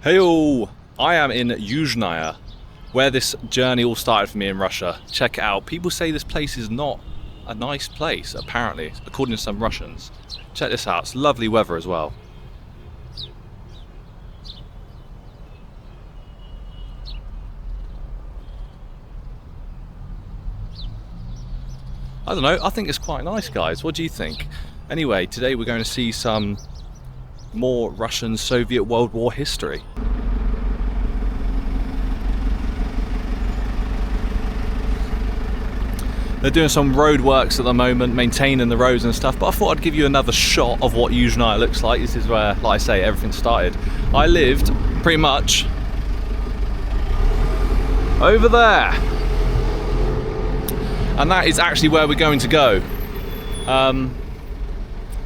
Heyo! I am in Yuzhnaya, where this journey all started for me in Russia. Check it out. People say this place is not a nice place, apparently, according to some Russians. Check this out. It's lovely weather as well. I don't know, I think it's quite nice, guys. What do you think? Anyway, today we're going to see some more Russian Soviet World War history. They're doing some road works at the moment, maintaining the roads and stuff, but I thought I'd give you another shot of what Yuzhnaya looks like. This is where, like I say, everything started. I lived pretty much over there. And that is actually where we're going to go.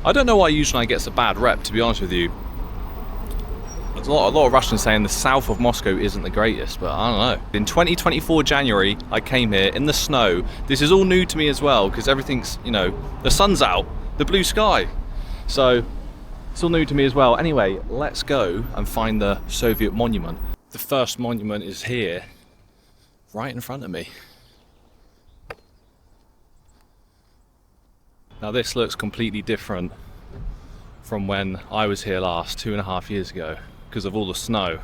I don't know why Yuzhnaya gets a bad rep, to be honest with you. There's a lot of Russians saying the south of Moscow isn't the greatest, but I don't know. In 2024 January, I came here in the snow. This is all new to me as well, because everything's, you know, the sun's out, the blue sky. So it's all new to me as well. Anyway, let's go and find the Soviet monument. The first monument is here, right in front of me. Now this looks completely different from when I was here last, 2.5 years ago, because of all the snow.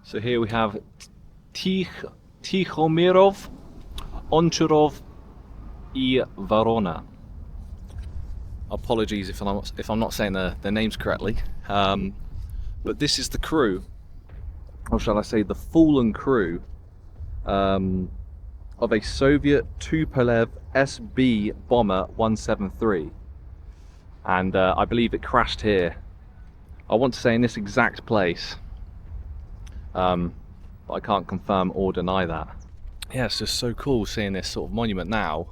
So here we have Tichomirov, Onchurov Vorona. Apologies if I'm not saying the names correctly, but this is the crew, or shall I say the fallen crew, of a Soviet Tupolev SB bomber 173, and I believe it crashed here. I want to say in this exact place, but I can't confirm or deny that. Yeah, it's just so cool seeing this sort of monument now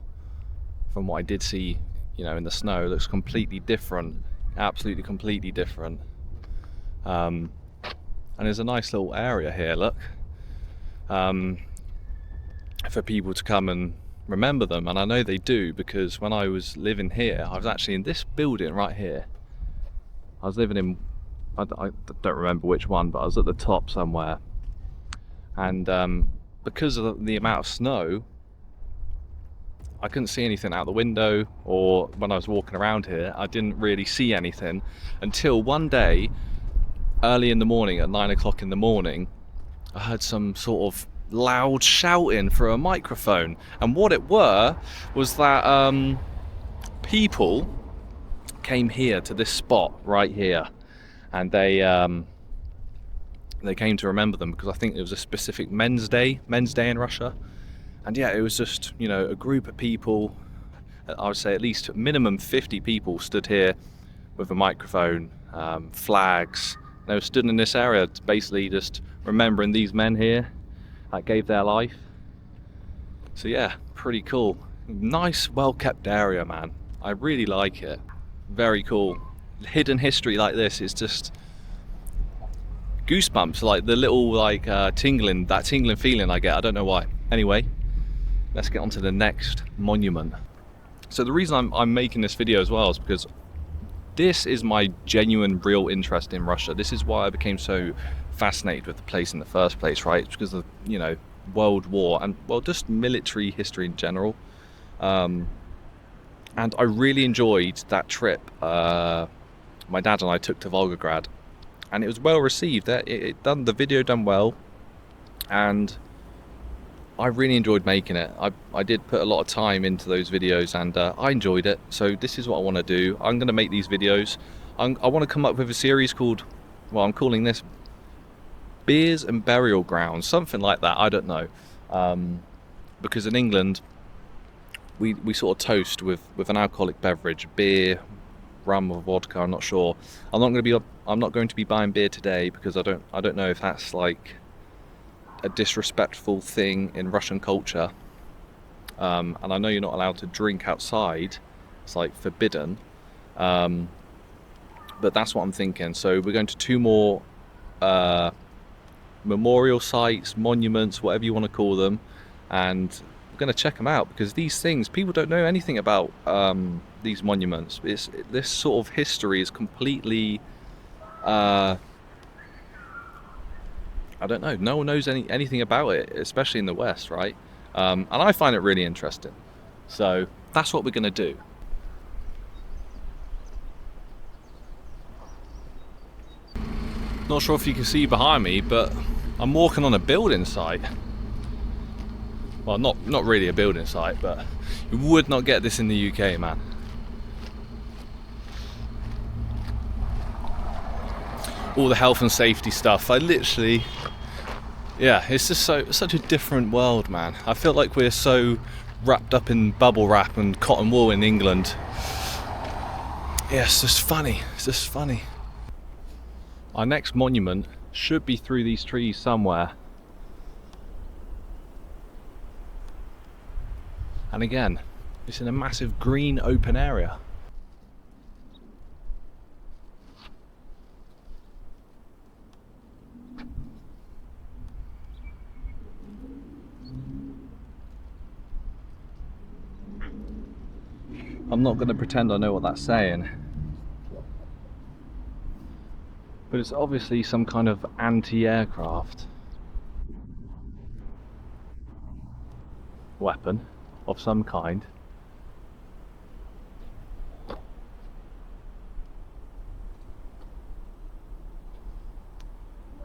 from what I did see, you know, in the snow. It looks completely different, absolutely completely different. And there's a nice little area here, look, for people to come and remember them, and I know they do, because when I was living here, I was actually in this building right here. I was living in, I don't remember which one, but I was at the top somewhere, and because of the amount of snow, I couldn't see anything out the window, or when I was walking around here, I didn't really see anything until one day, early in the morning, at 9 o'clock in the morning, I heard some sort of loud shouting through a microphone. And what it was that people came here to this spot right here, and they came to remember them, because I think it was a specific men's day in Russia. And yeah, it was just, you know, a group of people, I would say at least minimum 50 people stood here with a microphone, flags. They were stood in this area basically just remembering these men here that gave their life. So yeah, pretty cool. Nice, well-kept area, man. I really like it. Very cool. Hidden history like this is just goosebumps, like the little tingling feeling I get. I don't know why. Anyway, let's get on to the next monument. So the reason I'm making this video as well is because this is my genuine, real interest in Russia. This is why I became so fascinated with the place in the first place, right? It's because of, you know, World War and, well, just military history in general. And I really enjoyed that trip my dad and I took to Volgograd, and it was well received. The video done well, and I really enjoyed making it. I did put a lot of time into those videos, and I enjoyed it. So this is what I want to do. I'm going to make these videos. I want to come up with a series called, well, I'm calling this Beers and Burial Grounds, something like that. I don't know, because in England we sort of toast with an alcoholic beverage, beer, rum or vodka. I'm not sure. I'm not going to be buying beer today, because I don't know if that's like a disrespectful thing in Russian culture, and I know you're not allowed to drink outside. It's like forbidden, but that's what I'm thinking. So we're going to two more memorial sites, monuments, whatever you want to call them, and I'm going to check them out, because these things, people don't know anything about these monuments. This sort of history is completely I don't know, no one knows anything about it, especially in the West, right? And I find it really interesting, so that's what we're going to do. Not sure if you can see behind me, but I'm walking on a building site. Well, not really a building site, but you would not get this in the UK, man. All the health and safety stuff, I literally, yeah, it's just such a different world, man. I feel like we're so wrapped up in bubble wrap and cotton wool in England. Yeah, it's just funny, it's just funny. Our next monument should be through these trees somewhere. And again, it's in a massive green open area. I'm not going to pretend I know what that's saying, but it's obviously some kind of anti-aircraft weapon of some kind.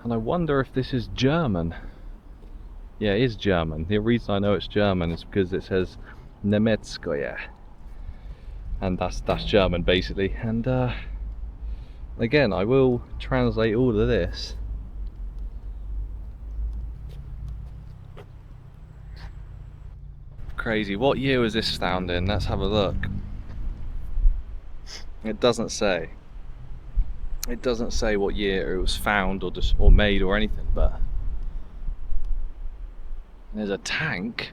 And I wonder if this is German. Yeah, it is German. The reason I know it's German is because it says Nemetskoye. And that's German, basically. And again, I will translate all of this. Crazy. What year was this found in? Let's have a look. It doesn't say. It doesn't say what year it was found or made or anything, but there's a tank.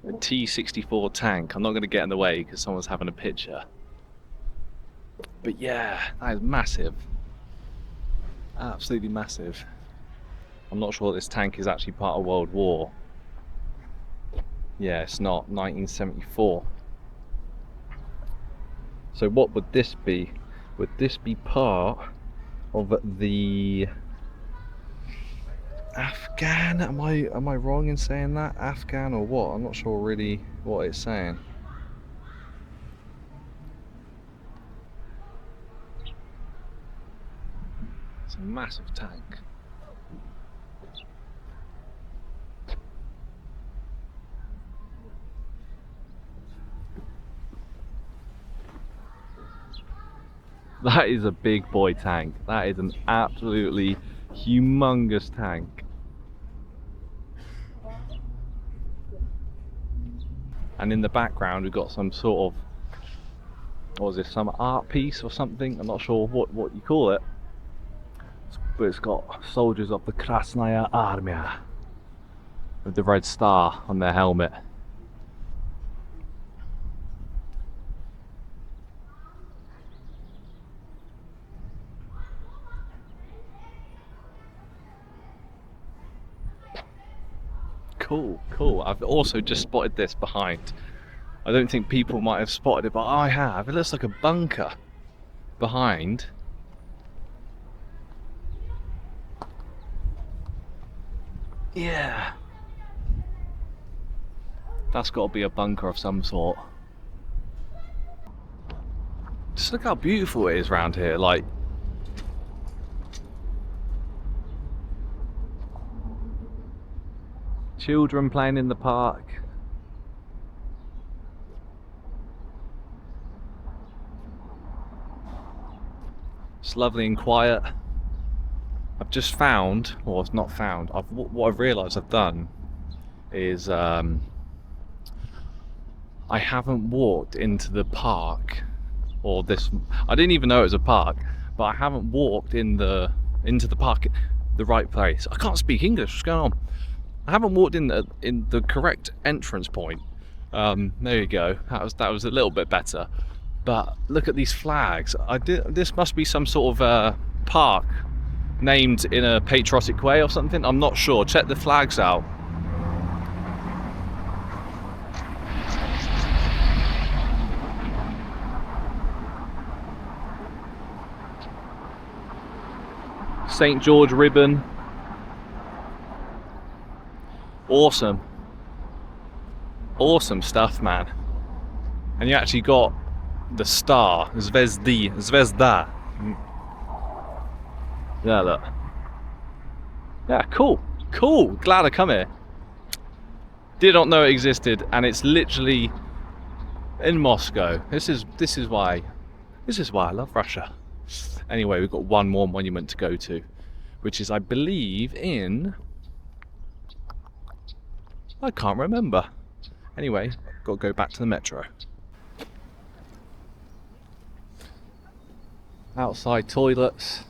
A T-64 tank. I'm not going to get in the way because someone's having a picture. But yeah, that is massive. Absolutely massive. I'm not sure this tank is actually part of World War. Yeah, it's not. 1974. So what would this be? Would this be part of the Afghan? Am I wrong in saying that? Afghan or what? I'm not sure really what it's saying. It's a massive tank. That is a big boy tank. That is an absolutely humongous tank. And in the background we've got some sort of, what is this, some art piece or something? I'm not sure what you call it. But it's got soldiers of the Krasnaya Armia with the red star on their helmet. Cool, cool. I've also just spotted this behind. I don't think people might have spotted it, but I have. It looks like a bunker behind. Yeah. That's got to be a bunker of some sort. Just look how beautiful it is around here. Like, children playing in the park. It's lovely and quiet. I've just found, or it's not found, what I've realised I've done is I haven't walked into the park, or this, I didn't even know it was a park, but I haven't walked into the park the right place. I can't speak English, what's going on? I haven't walked in the correct entrance point There you go. That was a little bit better. But look at these flags. This must be some sort of park named in a patriotic way or something. I'm not sure. Check the flags out. St. George ribbon. Awesome. Awesome stuff, man. And you actually got the star, Zvezda. Yeah, look. Yeah, cool. Glad I come here. Did not know it existed, and it's literally in Moscow. This is why I love Russia. Anyway, we've got one more monument to go to, which is, I believe, in... I can't remember. Anyway, I've got to go back to the metro. Outside toilets.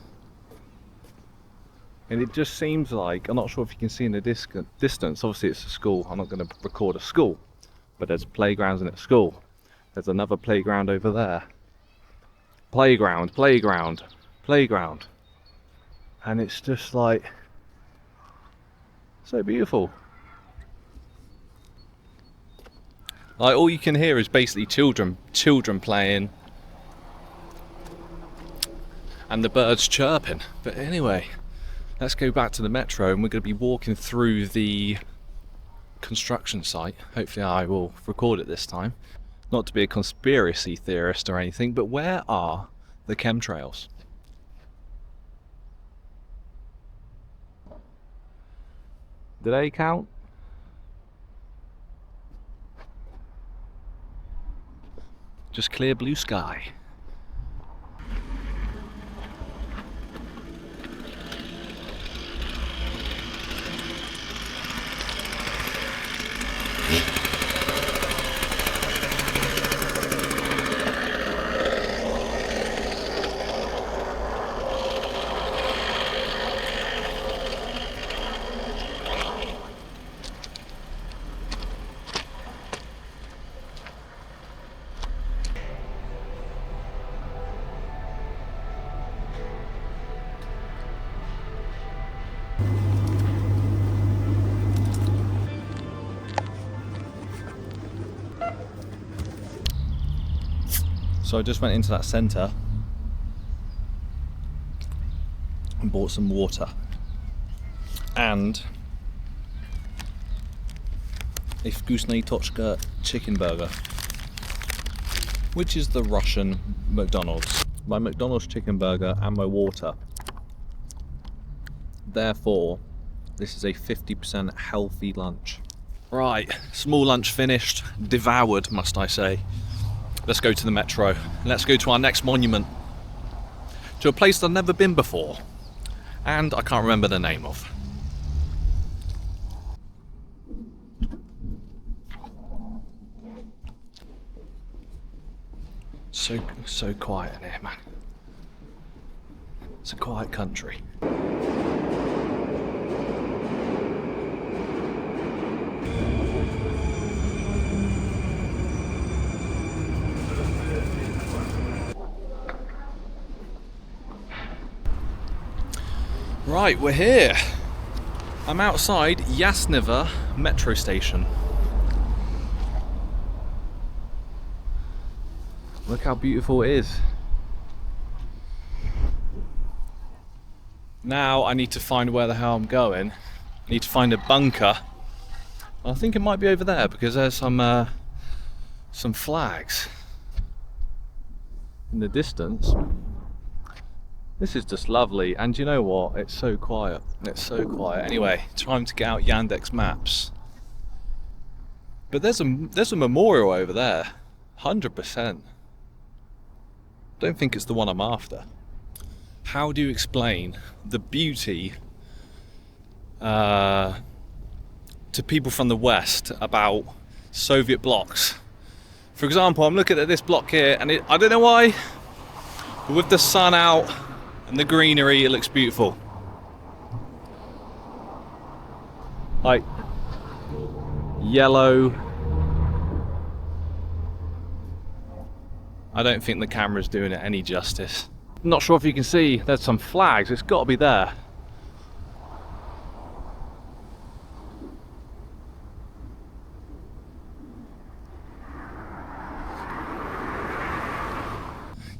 And it just seems like, I'm not sure if you can see in the distance, obviously it's a school, I'm not going to record a school, but there's playgrounds in a school. There's another playground over there. Playground. And it's just like, so beautiful. Like, all you can hear is basically children playing and the birds chirping. But anyway, let's go back to the metro, and we're going to be walking through the construction site. Hopefully I will record it this time. Not to be a conspiracy theorist or anything, but where are the chemtrails? Do they count? Just clear blue sky. So I just went into that centre and bought some water and a Yuzhnaya Tochka chicken burger, which is the Russian McDonald's. My McDonald's chicken burger and my water. Therefore, this is a 50% healthy lunch. Right, small lunch finished, devoured, must I say. Let's go to the metro. Let's go to our next monument, to a place I've never been before, and I can't remember the name of. So quiet in here, man. It's a quiet country. Right, we're here. I'm outside Yuzhnaya metro station. Look how beautiful it is. Now I need to find where the hell I'm going. I need to find a bunker. I think it might be over there because there's some flags in the distance. This is just lovely, and you know what? It's so quiet. It's so quiet. Anyway, time to get out Yandex Maps. But there's a memorial over there, 100%. Don't think it's the one I'm after. How do you explain the beauty to people from the West about Soviet blocks? For example, I'm looking at this block here, and I don't know why, but with the sun out and the greenery, it looks beautiful. Like yellow, I don't think the camera's doing it any justice. Not sure if you can see, there's some flags, it's got to be there.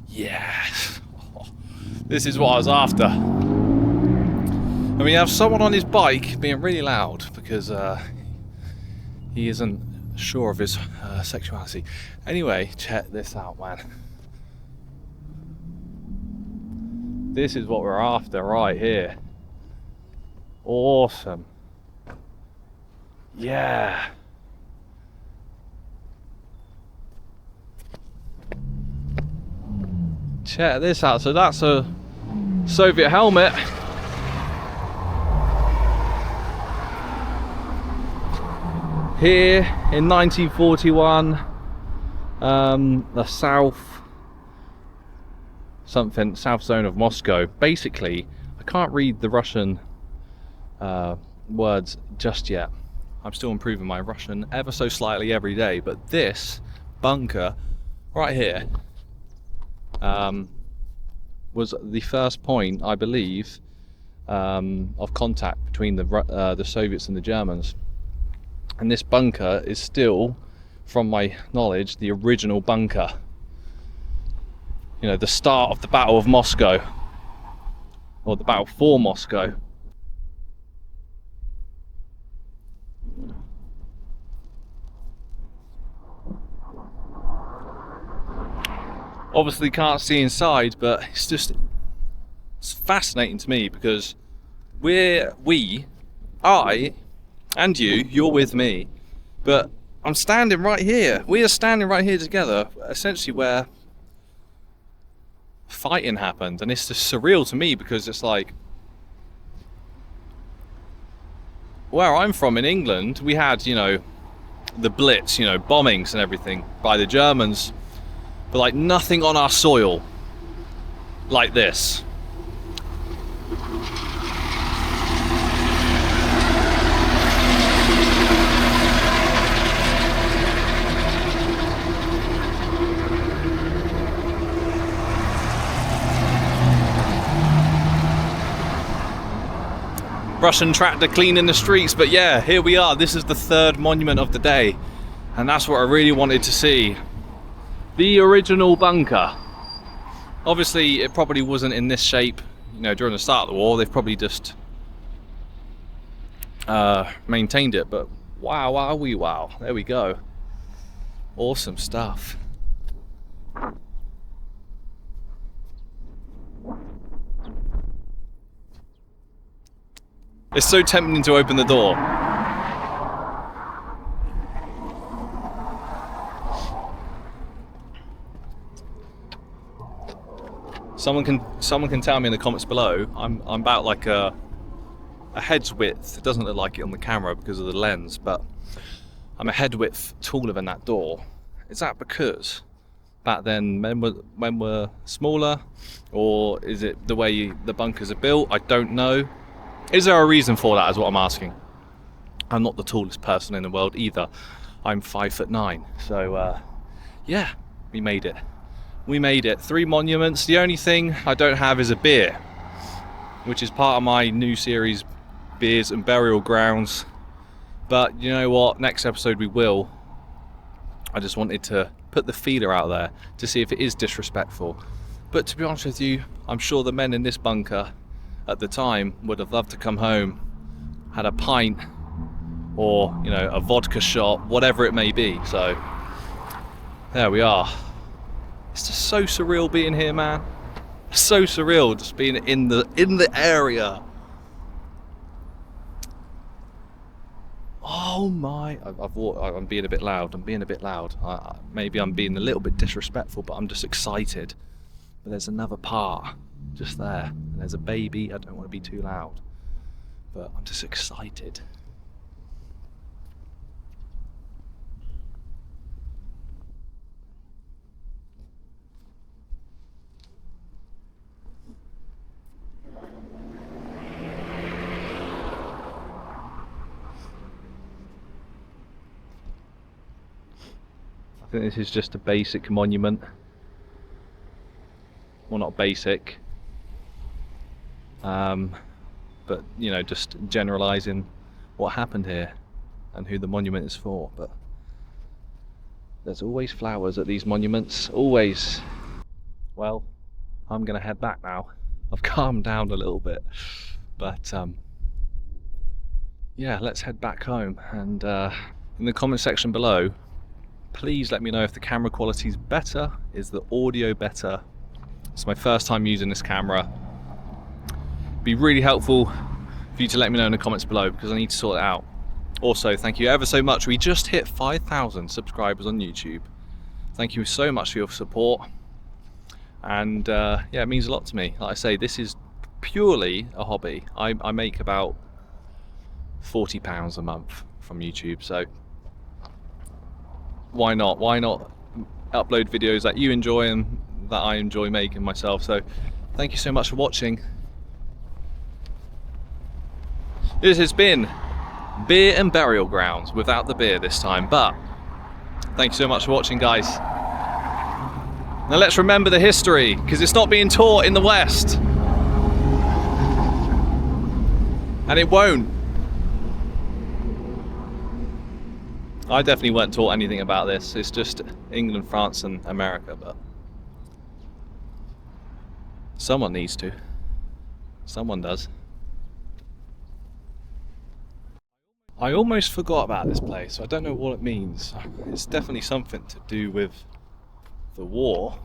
Yes, this is what I was after. And we have someone on his bike being really loud because he isn't sure of his sexuality. Anyway, check this out, man. This is what we're after right here. Awesome. Yeah. Check this out. So that's a Soviet helmet. Here in 1941, the south zone of Moscow. Basically, I can't read the Russian words just yet. I'm still improving my Russian ever so slightly every day, but this bunker right here was the first point, I believe, of contact between the Soviets and the Germans. And this bunker is still, from my knowledge, the original bunker. You know, the start of the Battle of Moscow, or the Battle for Moscow. Obviously can't see inside, but it's fascinating to me because I and you're with me, but I'm standing right here. We are standing right here together, essentially where fighting happened, and it's just surreal to me because it's like, where I'm from in England, we had, you know, the Blitz, you know, bombings and everything by the Germans, but like nothing on our soil like this. Russian tractor cleaning the streets, but yeah, here we are. This is the third monument of the day, and that's what I really wanted to see. The original bunker. Obviously, it probably wasn't in this shape, you know, during the start of the war. They've probably just maintained it, but wow, wow. There we go. Awesome stuff. It's so tempting to open the door. Someone can tell me in the comments below. I'm about like a head's width. It doesn't look like it on the camera because of the lens, but I'm a head width taller than that door. Is that because back then men were smaller, or is it the way the bunkers are built? I don't know. Is there a reason for that, is what I'm asking. I'm not the tallest person in the world either. I'm 5'9". So yeah, we made it. We made it. 3 monuments. The only thing I don't have is a beer, which is part of my new series, Beers and Burial Grounds. But you know what? Next episode we will. I just wanted to put the feeler out there to see if it is disrespectful. But to be honest with you, I'm sure the men in this bunker at the time would have loved to come home, had a pint, or, you know, a vodka shot, whatever it may be. So there we are. It's just so surreal being here, man. So surreal just being in the area. Oh my! I'm being a bit loud. Maybe I'm being a little bit disrespectful, but I'm just excited. But there's another part just there, and there's a baby. I don't want to be too loud, but I'm just excited. I think this is just a basic monument. well, not basic, but you know, just generalizing what happened here and who the monument is for. But there's always flowers at these monuments, always. Well, I'm gonna head back now. I've calmed down a little bit, but yeah, let's head back home. And in the comment section below, please let me know if the camera quality is better, is the audio better. It's my first time using this camera. It'd be really helpful for you to let me know in the comments below, because I need to sort it out. Also, thank you ever so much. We just hit 5,000 subscribers on YouTube. Thank you so much for your support. And yeah, it means a lot to me. Like I say, this is purely a hobby. I make about £40 a month from YouTube, so why not upload videos that you enjoy and that I enjoy making myself. So thank you so much for watching. This has been Beer and Burial Grounds, without the beer this time, but thank you so much for watching, guys. Now let's remember the history, because it's not being taught in the West, and it won't. I definitely weren't taught anything about this. It's just England, France and America, but someone needs to. Someone does. I almost forgot about this place. I don't know what it means. It's definitely something to do with the war.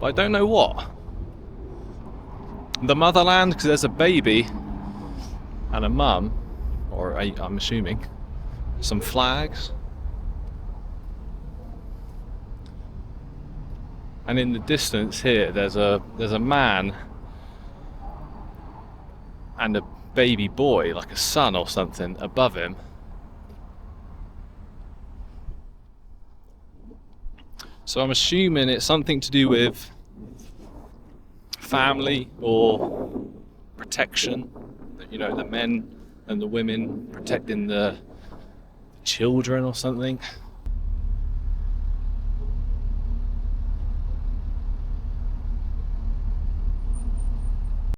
But I don't know what. The motherland, because there's a baby and a mum, or I'm assuming, some flags. And in the distance here, there's a man and a baby boy, like a son or something, above him. So I'm assuming it's something to do with family or protection. You know, the men and the women protecting the children or something.